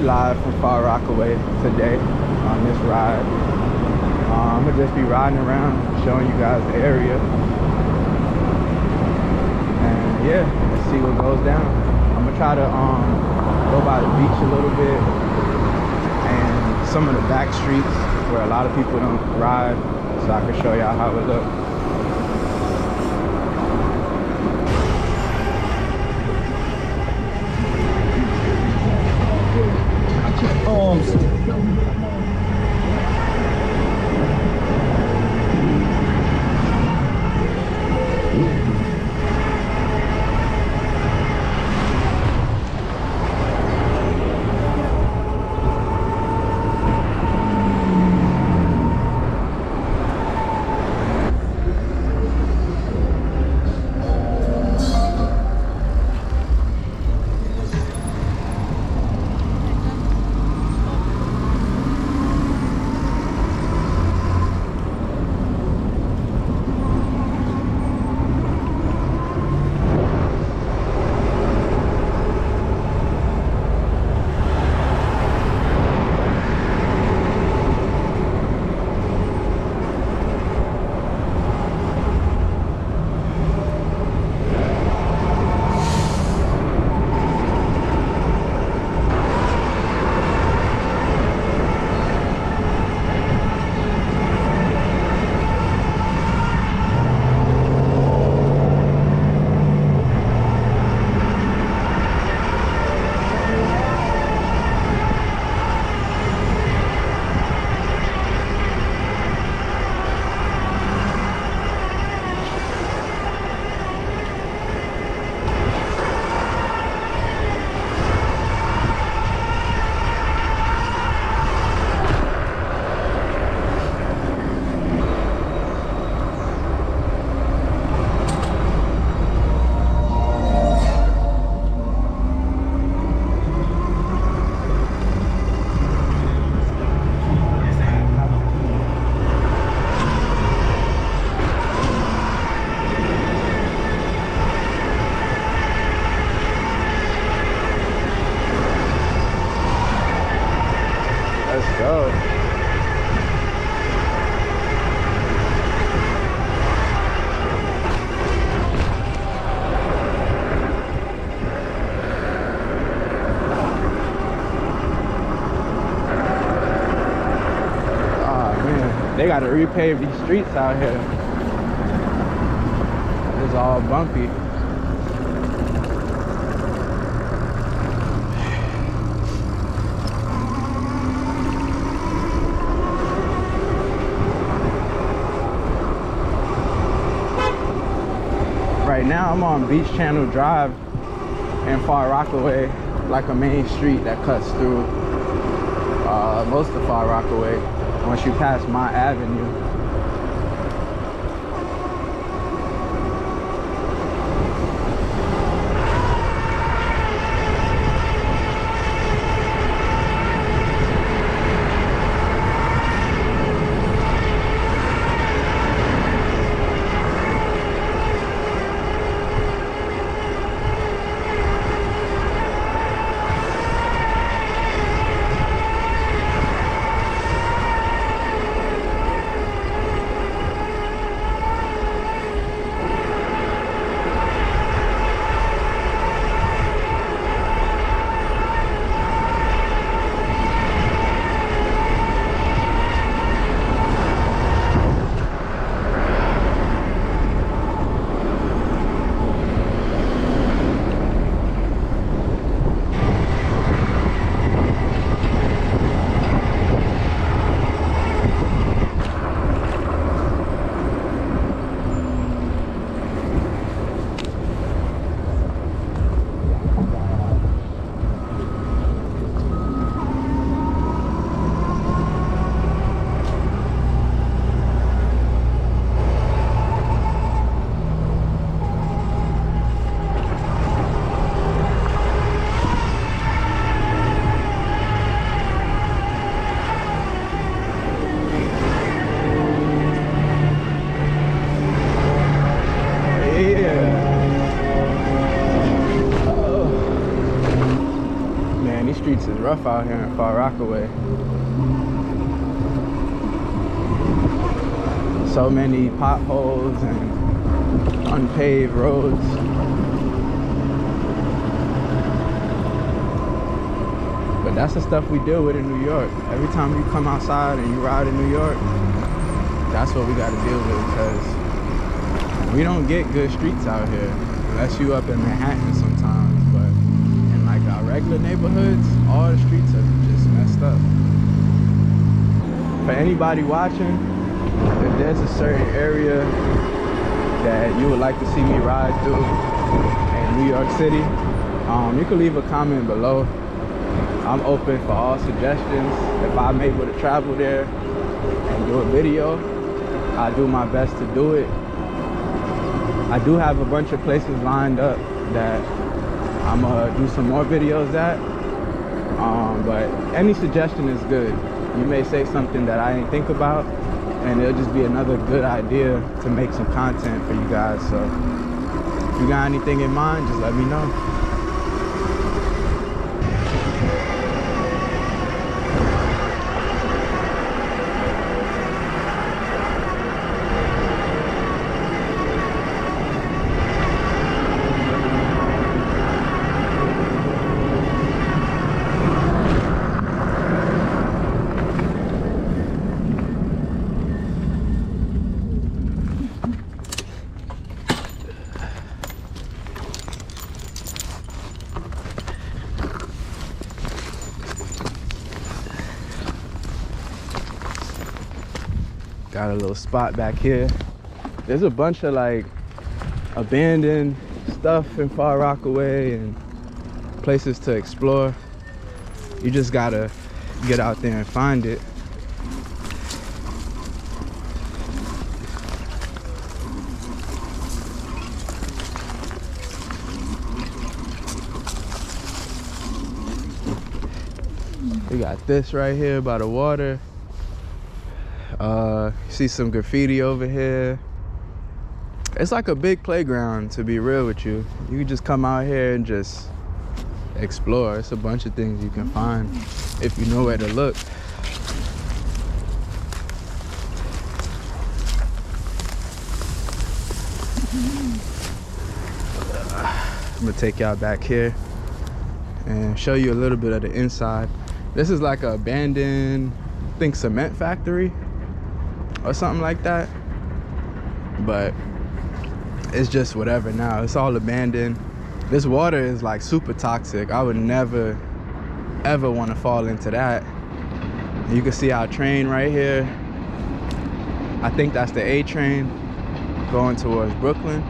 We live from Far Rockaway today on this ride. I'm gonna just be riding around, showing you guys the area. And yeah, let's see what goes down. I'm gonna try to go by the beach a little bit and some of the back streets where a lot of people don't ride, so I can show y'all how it looks. Let's go. Oh man, they gotta repave these streets out here. It's all bumpy. Right now I'm on Beach Channel Drive in Far Rockaway, like a main street that cuts through most of Far Rockaway once you pass my avenue. streets is rough out here in Far Rockaway. So many potholes and unpaved roads. But that's the stuff we deal with in New York. Every time you come outside and you ride in New York, that's what we got to deal with, because we don't get good streets out here unless you up in Manhattan sometimes. But in like our regular neighborhoods, all the streets are just messed up. For anybody watching, if there's a certain area that you would like to see me ride through in New York City, you can leave a comment below. I'm open for all suggestions. If I'm able to travel there and do a video, I do my best to do it. I do have a bunch of places lined up that I'm gonna do some more videos at. But any suggestion is good. You may say something that I didn't think about, and it'll just be another good idea to make some content for you guys. So if you got anything in mind, just let me know. Got a little spot back here. There's a bunch of like abandoned stuff in Far Rockaway and places to explore. You just gotta get out there and find it. We got this right here by the water. See some graffiti over here. It's like a big playground, to be real with you. You can just come out here and just explore. It's a bunch of things you can find if you know where to look. I'm gonna take y'all back here and show you a little bit of the inside. This is like an abandoned, I think, cement factory or something like that, but it's just whatever now. It's all abandoned. This water is like super toxic. I would never ever want to fall into that. You can see our train right here. I think that's the A train going towards Brooklyn,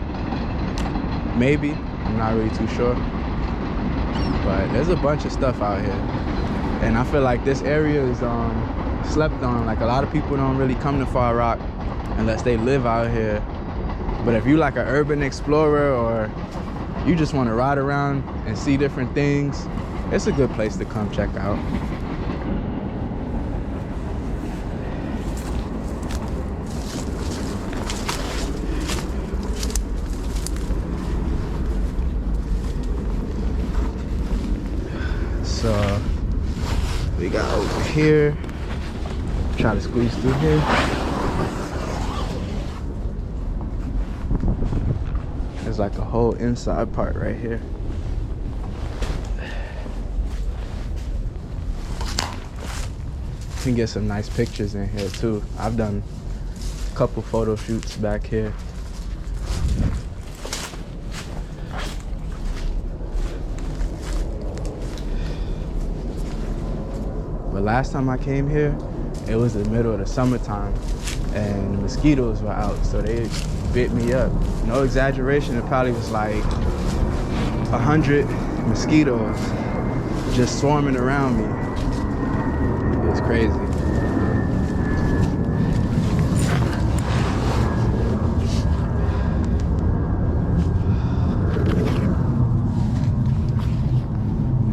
maybe. I'm not really too sure, but there's a bunch of stuff out here, and I feel like this area is slept on. Like, a lot of people don't really come to Far Rock unless they live out here. But if you like an urban explorer, or you just want to ride around and see different things, it's a good place to come check out. So we got over here. Try to squeeze through here. There's like a whole inside part right here. You can get some nice pictures in here too. I've done a couple photo shoots back here. But last time I came here, it was the middle of the summertime and the mosquitoes were out, so they bit me up. No exaggeration, it probably was like 100 mosquitoes just swarming around me. It was crazy.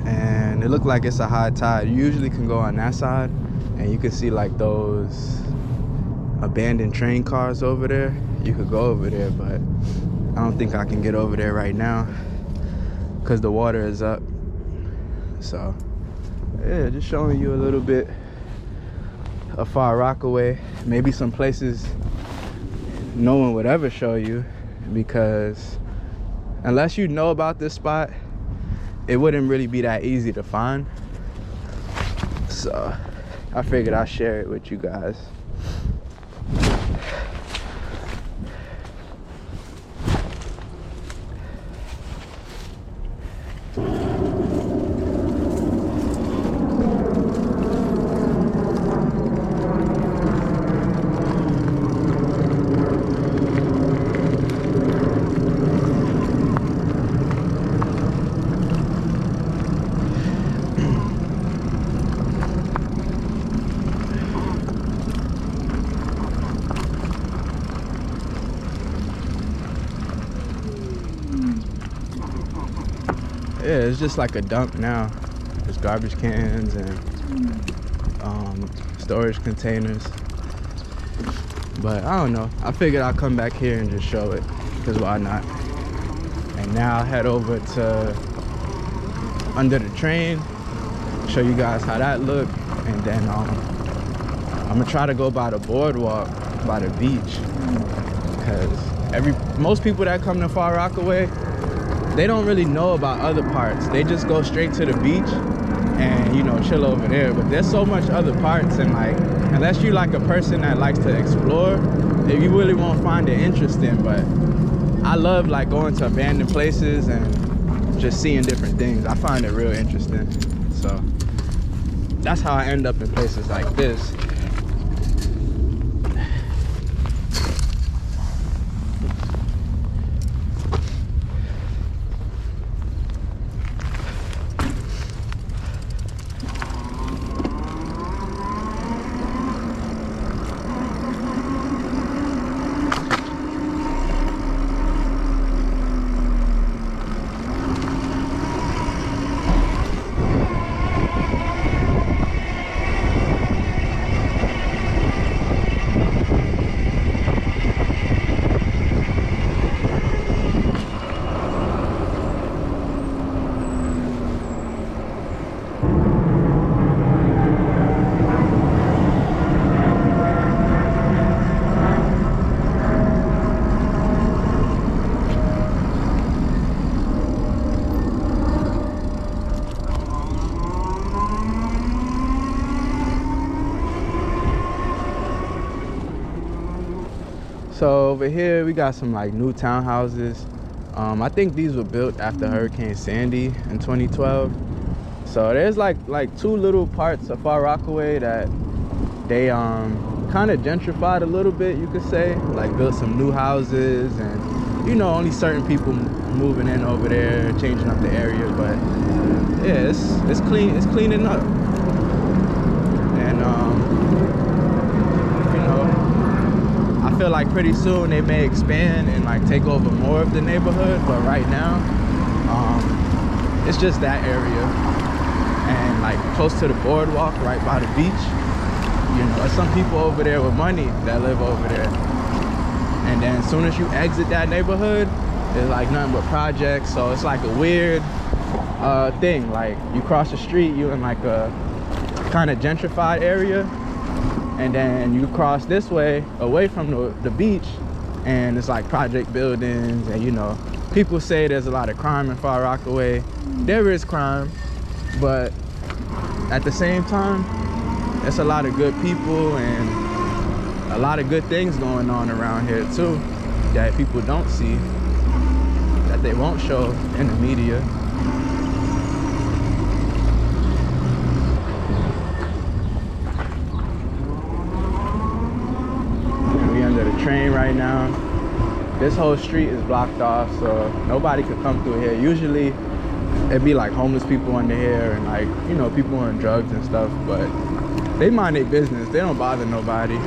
And it looked like it's a high tide. You usually can go on that side and you can see like those abandoned train cars over there. You could go over there, but I don't think I can get over there right now because the water is up. So Yeah, just showing you a little bit of Far Rockaway. Maybe some places no one would ever show you, because unless you know about this spot, it wouldn't really be that easy to find. So I figured I'd share it with you guys. Yeah, it's just like a dump now. There's garbage cans and storage containers. But I don't know. I figured I'd come back here and just show it, because why not? And now I'll head over to under the train, show you guys how that looked, and then I'm gonna try to go by the boardwalk, by the beach, because most people that come to Far Rockaway, they don't really know about other parts. They just go straight to the beach and, you know, chill over there. But there's so much other parts, and like, unless you like a person that likes to explore, you really won't find it interesting. But I love like going to abandoned places and just seeing different things. I find it real interesting. So that's how I end up in places like this. So over here we got some like new townhouses. I think these were built after Hurricane Sandy in 2012. So there's like two little parts of Far Rockaway that they kind of gentrified a little bit, you could say. Like built some new houses, and you know, only certain people moving in over there, changing up the area. But yeah, it's clean. It's cleaning up. And you know, I feel like pretty soon they may expand and like take over more of the neighborhood, but right now it's just that area, and like close to the boardwalk, right by the beach. You know, there's some people over there with money that live over there, and then as soon as you exit that neighborhood, there's like nothing but projects. So it's like a weird thing. Like you cross the street, you in like a kind of gentrified area, and then you cross this way away from the beach, and it's like project buildings. And you know, people say there's a lot of crime in Far Rockaway. There is crime, but at the same time, there's a lot of good people and a lot of good things going on around here too that people don't see, that they won't show in the media. Train right now. This whole street is blocked off, so nobody could come through here. Usually it'd be like homeless people under here and like, you know, people on drugs and stuff, but they mind their business. They don't bother nobody.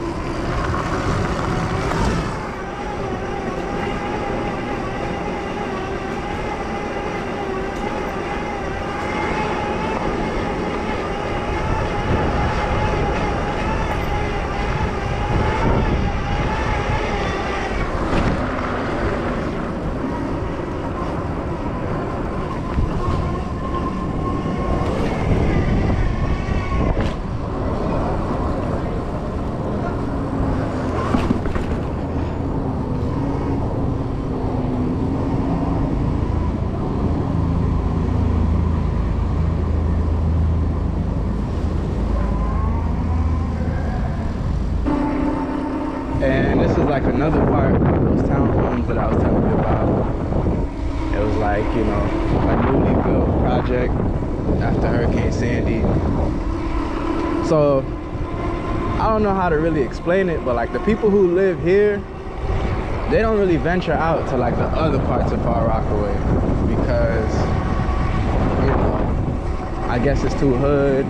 you know, a newly built project after Hurricane Sandy. So I don't know how to really explain it, but like the people who live here, they don't really venture out to like the other parts of Far Rockaway because, you know, I guess it's too hood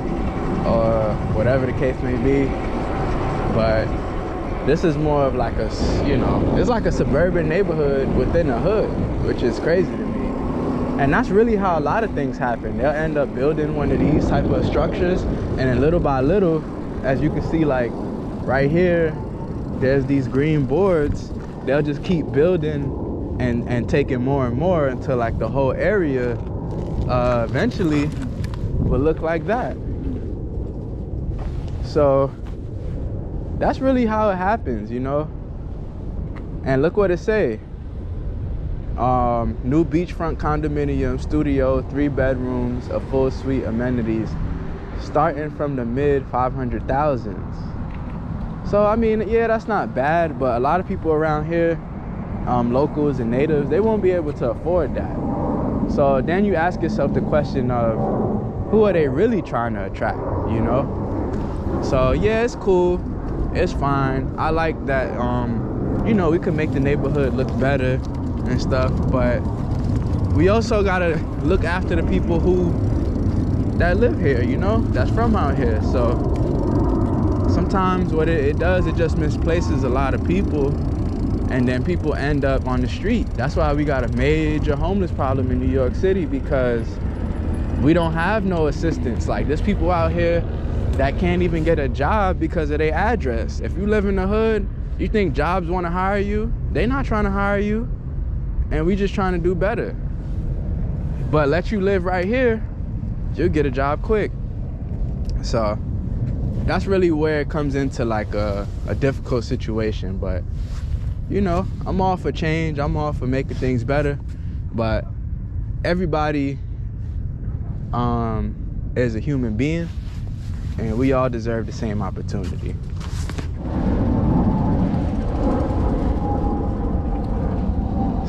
or whatever the case may be. But this is more of like a, you know, it's like a suburban neighborhood within a hood, which is crazy to me. And that's really how a lot of things happen. They'll end up building one of these type of structures, and then little by little, as you can see, like right here, there's these green boards. They'll just keep building and taking more and more until like the whole area eventually will look like that. So that's really how it happens, you know. And look what it say. New beachfront condominium, studio, 3 bedrooms, a full suite, amenities, starting from the mid 500,000s. So I mean, yeah, that's not bad, but a lot of people around here, locals and natives, they won't be able to afford that. So then you ask yourself the question of, who are they really trying to attract, you know? So yeah, it's cool, it's fine. I like that, you know, we could make the neighborhood look better and stuff, but we also gotta look after the people that live here, you know, that's from out here. So sometimes what it does, it just misplaces a lot of people, and then people end up on the street. That's why we got a major homeless problem in New York City, because we don't have no assistance. Like, there's people out here that can't even get a job because of their address. If you live in the hood, you think jobs want to hire you? They not trying to hire you, and we just trying to do better. But let you live right here, you'll get a job quick. So that's really where it comes into like a difficult situation. But you know, I'm all for change, I'm all for making things better, but everybody is a human being, and we all deserve the same opportunity.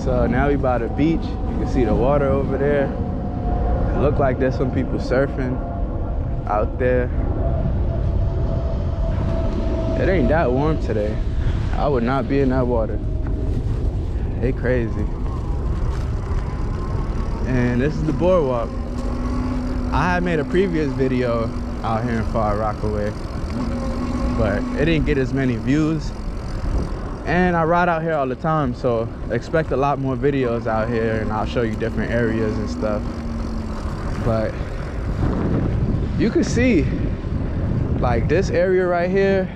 So now we by the beach. You can see the water over there. It look like there's some people surfing out there. It ain't that warm today. I would not be in that water. They crazy. And this is the boardwalk. I had made a previous video out here in Far Rockaway, but it didn't get as many views. And I ride out here all the time, so expect a lot more videos out here, and I'll show you different areas and stuff. But you can see, like this area right here,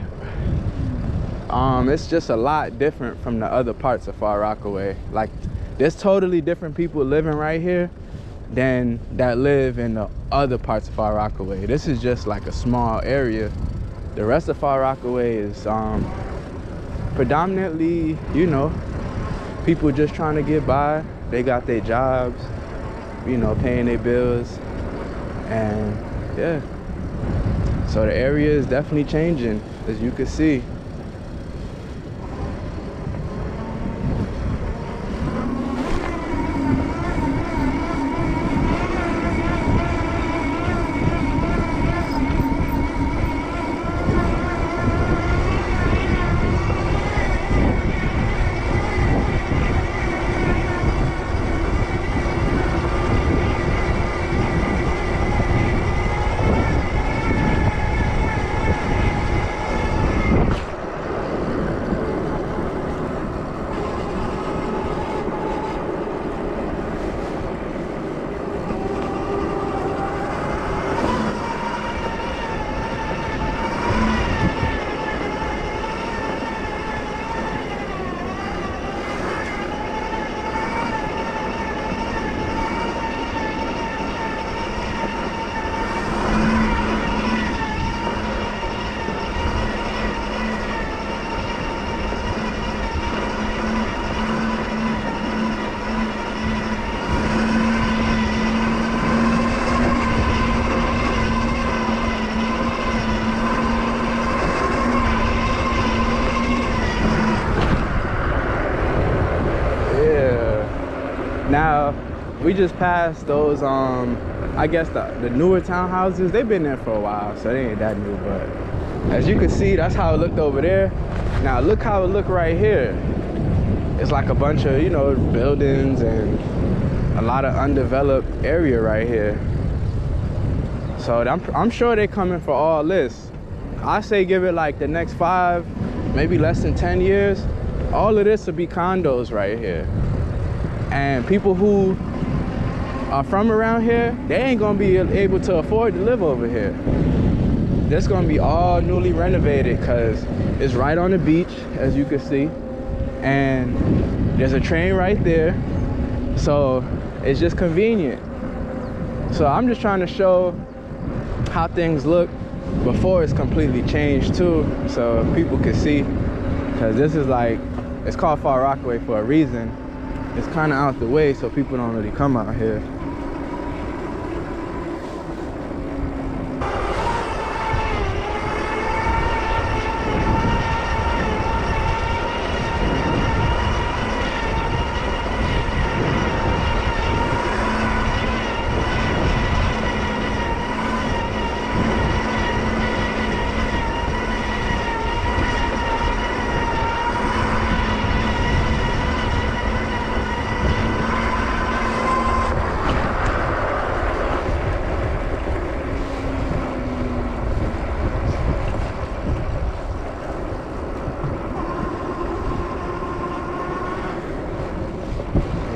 it's just a lot different from the other parts of Far Rockaway. Like, there's totally different people living right here than that live in the other parts of Far Rockaway. This is just like a small area. The rest of Far Rockaway is predominantly, you know, people just trying to get by. They got their jobs, you know, paying their bills, and yeah. So the area is definitely changing, as you can see. just passed those, I guess the newer townhouses. They've been there for a while, so they ain't that new, but as you can see, that's how it looked over there. Now look how it looked right here. It's like a bunch of, you know, buildings and a lot of undeveloped area right here. So I'm sure they're coming for all this. I say give it like the next 5, maybe less than 10 years. All of this will be condos right here. And people who are from around here, they ain't gonna be able to afford to live over here. This gonna be all newly renovated because it's right on the beach, as you can see. And there's a train right there. So it's just convenient. So I'm just trying to show how things look before it's completely changed too, so people can see. Because this is like, it's called Far Rockaway for a reason. It's kind of out the way, so people don't really come out here.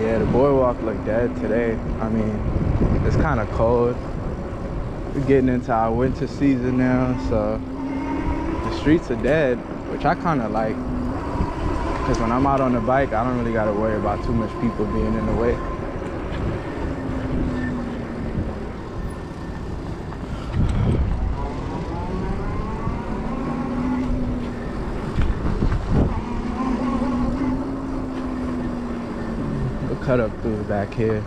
Yeah, the boardwalk look dead today. I mean, it's kind of cold. We're getting into our winter season now, so the streets are dead, which I kind of like. Because when I'm out on the bike, I don't really got to worry about too much people being in the way. Cut up through back here.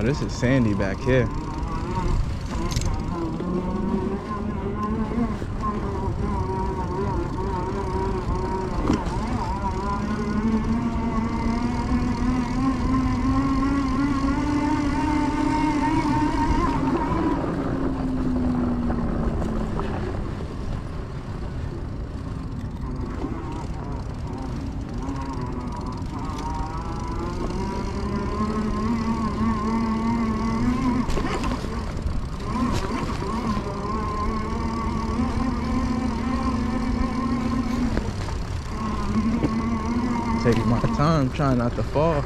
This is sandy back here. Taking my time, trying not to fall.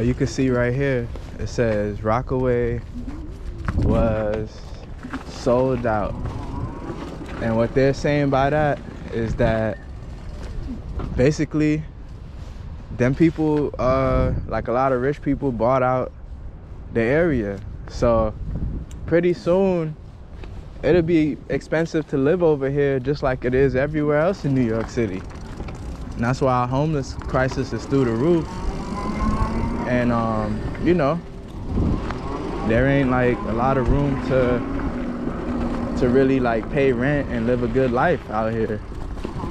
You can see right here, it says Rockaway was sold out. And what they're saying by that is that basically them people, like a lot of rich people, bought out the area. So pretty soon it'll be expensive to live over here just like it is everywhere else in New York City. And that's why our homeless crisis is through the roof. And you know, there ain't like a lot of room to really like pay rent and live a good life out here.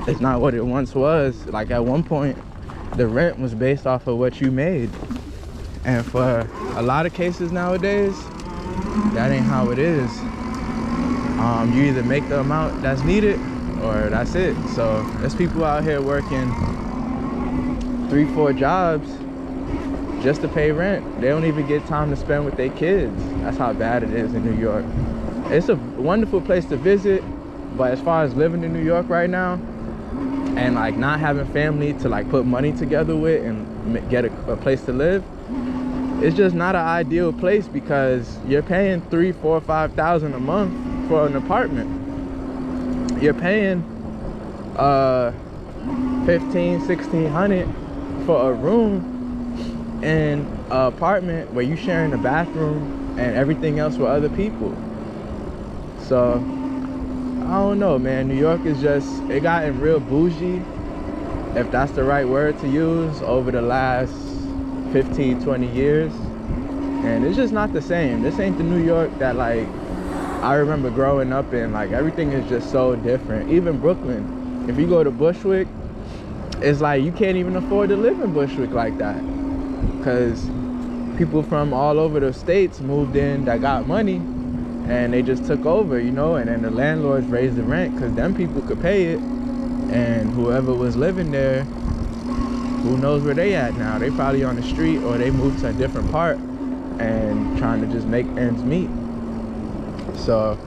It's not what it once was. Like at one point the rent was based off of what you made, and for a lot of cases nowadays that ain't how it is. You either make the amount that's needed or that's it. So there's people out here working 3-4 jobs just to pay rent. They don't even get time to spend with their kids. That's how bad it is in New York. it's a wonderful place to visit, but as far as living in New York right now and like not having family to like put money together with and get a place to live, it's just not an ideal place because you're paying $3,000, $4,000, $5,000 a month for an apartment. You're paying $1,500, $1,600 for a room in an apartment where you're sharing a bathroom and everything else with other people. So I don't know, man. New York is just, it gotten real bougie, if that's the right word to use, over the last 15, 20 years. And it's just not the same. This ain't the New York that like I remember growing up in. Like everything is just so different. Even Brooklyn, if you go to Bushwick, it's like you can't even afford to live in Bushwick like that, because people from all over the states moved in that got money and they just took over, you know, and then the landlords raised the rent because them people could pay it, and whoever was living there, who knows where they at now. They probably on the street, or they moved to a different part and trying to just make ends meet. So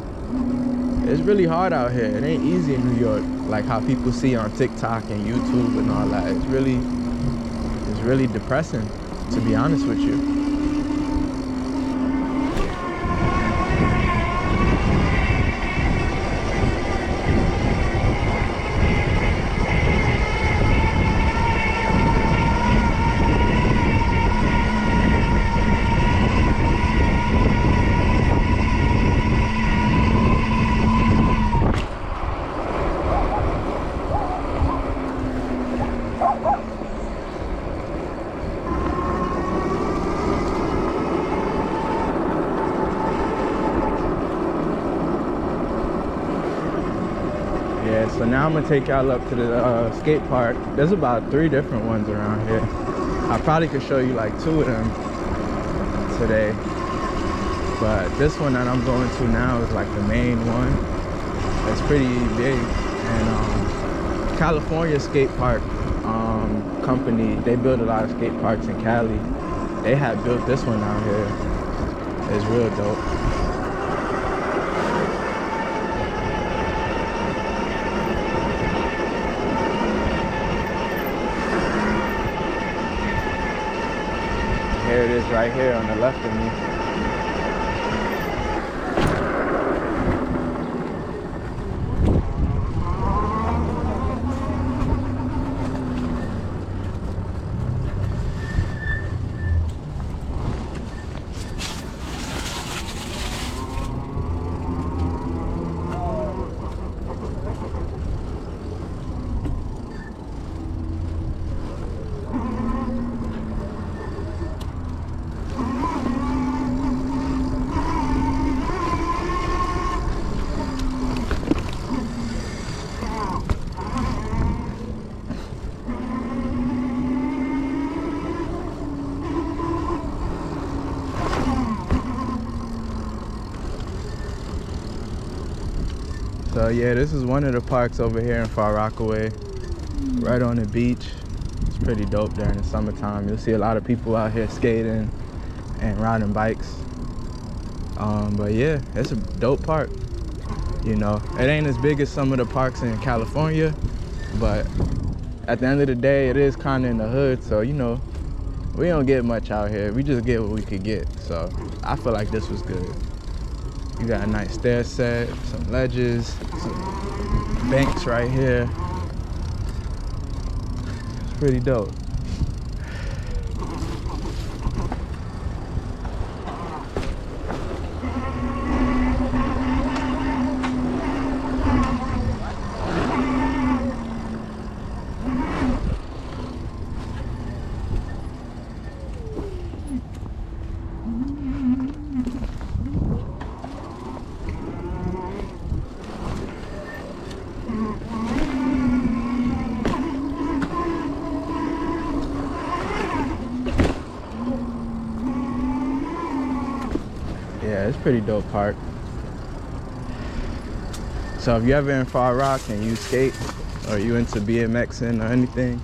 it's really hard out here. It ain't easy in New York like how people see on TikTok and YouTube and all that. It's really depressing, to be honest with you. So now I'm gonna take y'all up to the skate park. There's about 3 different ones around here. I probably could show you like 2 of them today, but this one that I'm going to now is like the main one. It's pretty big. And California skate park company, they build a lot of skate parks in Cali. They had built this one out here. It's real dope. Here it is right here on the left of me. So yeah, this is one of the parks over here in Far Rockaway, right on the beach. It's pretty dope during the summertime. You'll see a lot of people out here skating and riding bikes. But yeah, it's a dope park. You know, it ain't as big as some of the parks in California, but at the end of the day, it is kind of in the hood. So, you know, we don't get much out here. We just get what we could get. So I feel like this was good. You got a nice stair set, some ledges, some banks right here. It's pretty dope. Yeah, it's pretty dope park. So if you're ever in Far Rock and you skate, or you into BMXing or anything,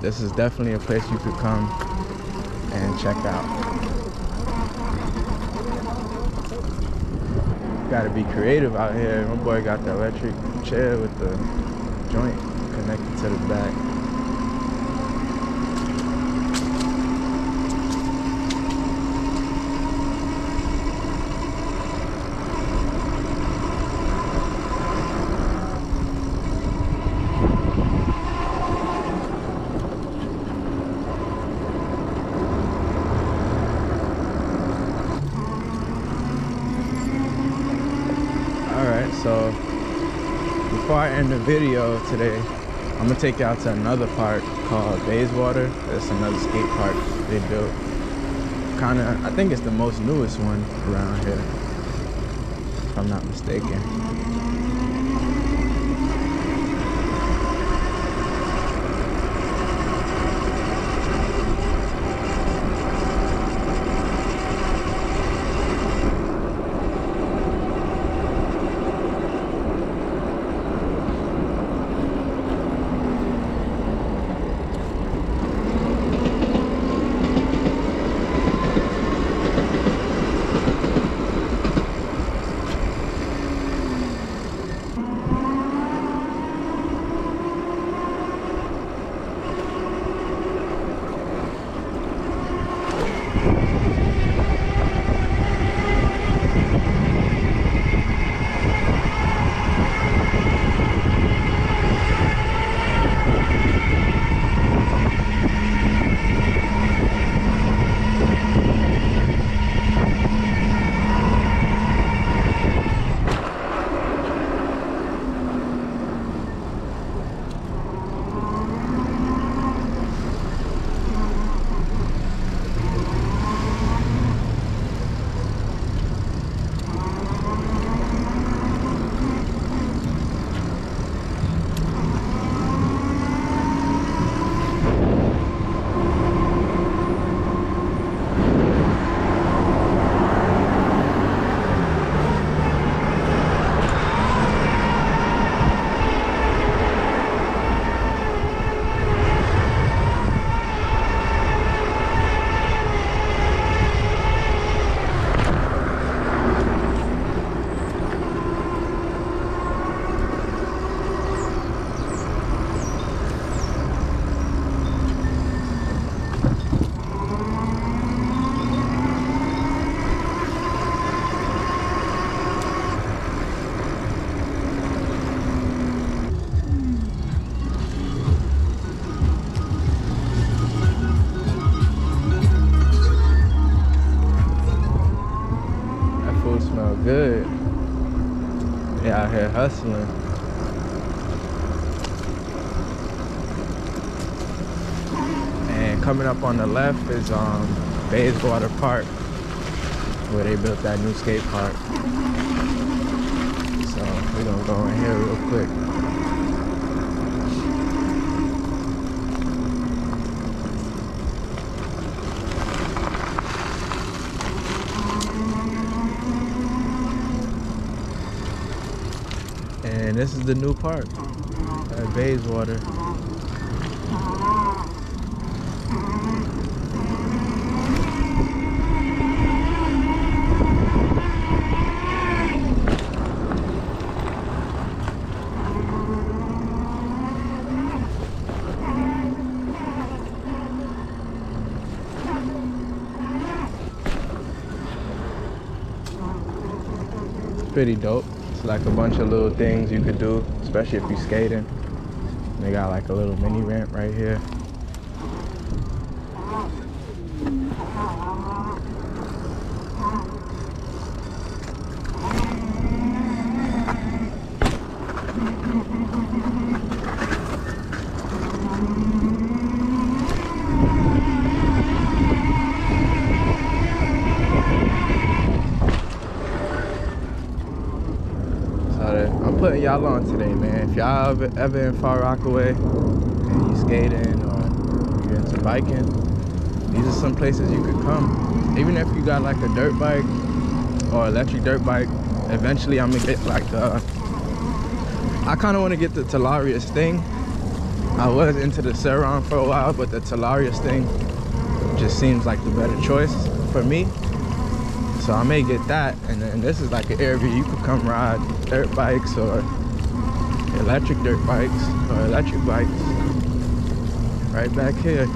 this is definitely a place you could come and check out. Gotta be creative out here. My boy got the electric chair with the joint connected to the back. Alright, so before I end the video today, I'm gonna take y'all to another park called Bayswater. That's another skate park they built. Kinda, I think it's the most newest one around here, if I'm not mistaken. Smell good. They out here hustling. And coming up on the left is Bayswater Park, where they built that new skate park. So we're gonna go in here real quick. And this is the new park at Bayswater. It's pretty dope. It's like a bunch of little things you could do, especially if you're skating. They got like a little mini ramp right here. I'm putting y'all on today, man. If y'all ever in Far Rockaway and you skating or you're into biking, these are some places you could come. Even if you got like a dirt bike or electric dirt bike, eventually I'm gonna get like I kind of want to get the Telarius thing. I was into the Seron for a while, but the Telarius thing just seems like the better choice for me. So I may get that, and then this is like an area you could come ride dirt bikes or electric dirt bikes or electric bikes right back here.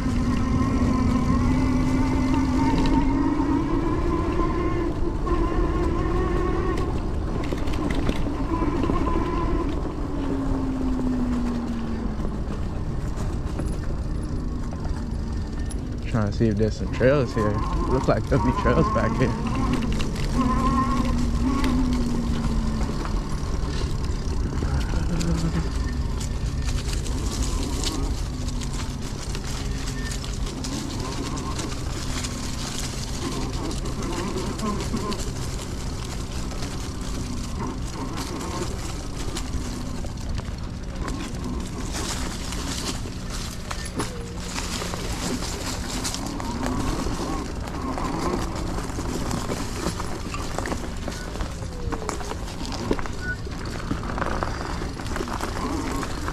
Trying to see if there's some trails here. Look like there'll be trails back here.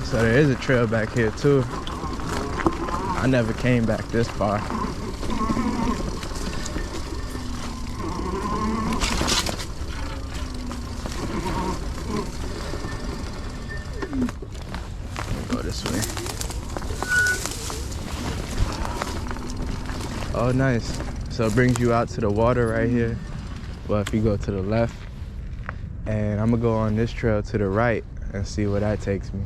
So there is a trail back here too. I never came back this far. Go this way. Oh, nice. So it brings you out to the water right here. Well, if you go to the left, and I'm gonna go on this trail to the right and see where that takes me.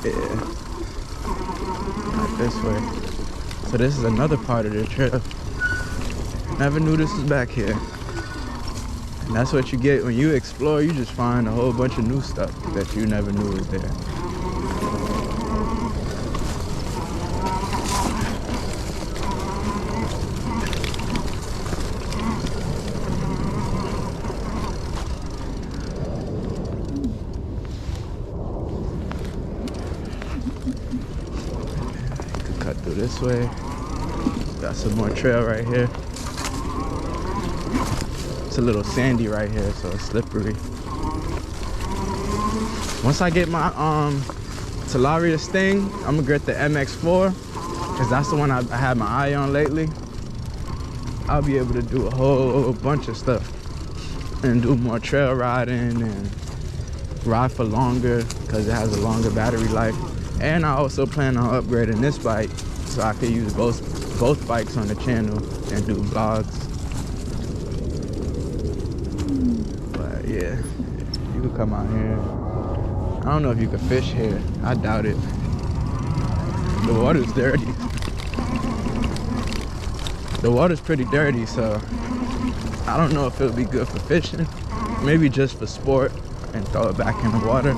Yeah, not this way. So this is another part of the trail. Never knew this was back here. And that's what you get when you explore. You just find a whole bunch of new stuff that you never knew was there. Cut through this way. Got some more trail right here. It's a little sandy right here, so it's slippery. Once I get my Talaria's thing, I'm gonna get the MX4, because that's the one I had my eye on lately. I'll be able to do a whole bunch of stuff and do more trail riding and ride for longer because it has a longer battery life. And I also plan on upgrading this bike so I can use both bikes on the channel and do vlogs. But yeah, you can come out here. I don't know if you can fish here. I doubt it. The water's dirty. The water's pretty dirty, so I don't know if it'll be good for fishing. Maybe just for sport and throw it back in the water.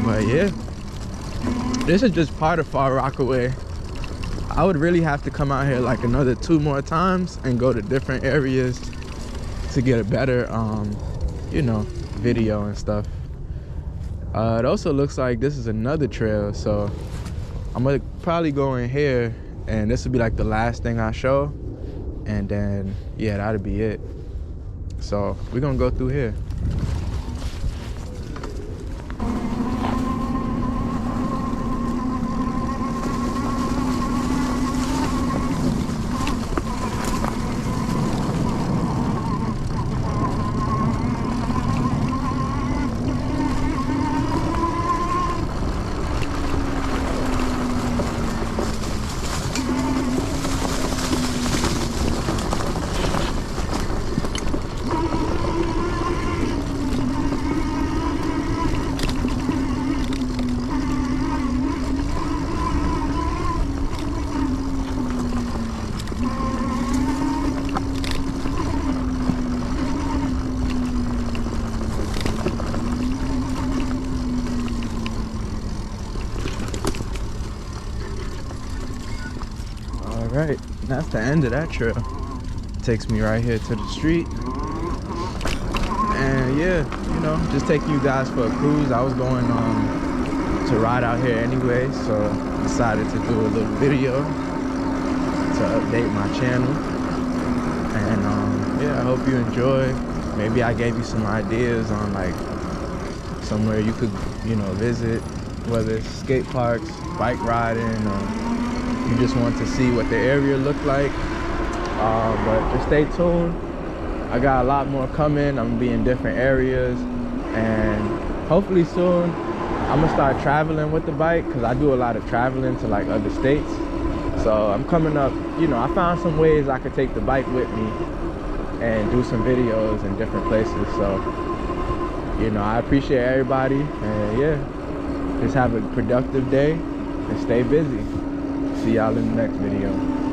But yeah, this is just part of Far Rockaway. I would really have to come out here like another 2 more times and go to different areas to get a better, you know, video and stuff. It also looks like this is another trail, so I'm gonna probably go in here, and this will be like the last thing I show, and then yeah, that'll be it. So we're gonna go through here. Right, that's the end of that trail. Takes me right here to the street. And yeah, you know, just taking you guys for a cruise. I was going to ride out here anyway, so I decided to do a little video to update my channel. And yeah, I hope you enjoy. Maybe I gave you some ideas on like somewhere you could, you know, visit, whether it's skate parks, bike riding, or you just want to see what the area looked like. But just stay tuned. I got a lot more coming. I'm gonna be in different areas, and hopefully soon I'm gonna start traveling with the bike, because I do a lot of traveling to like other states. So I'm coming up, you know, I found some ways I could take the bike with me and do some videos in different places. So, you know, I appreciate everybody, and yeah, just have a productive day and stay busy. See y'all in the next video.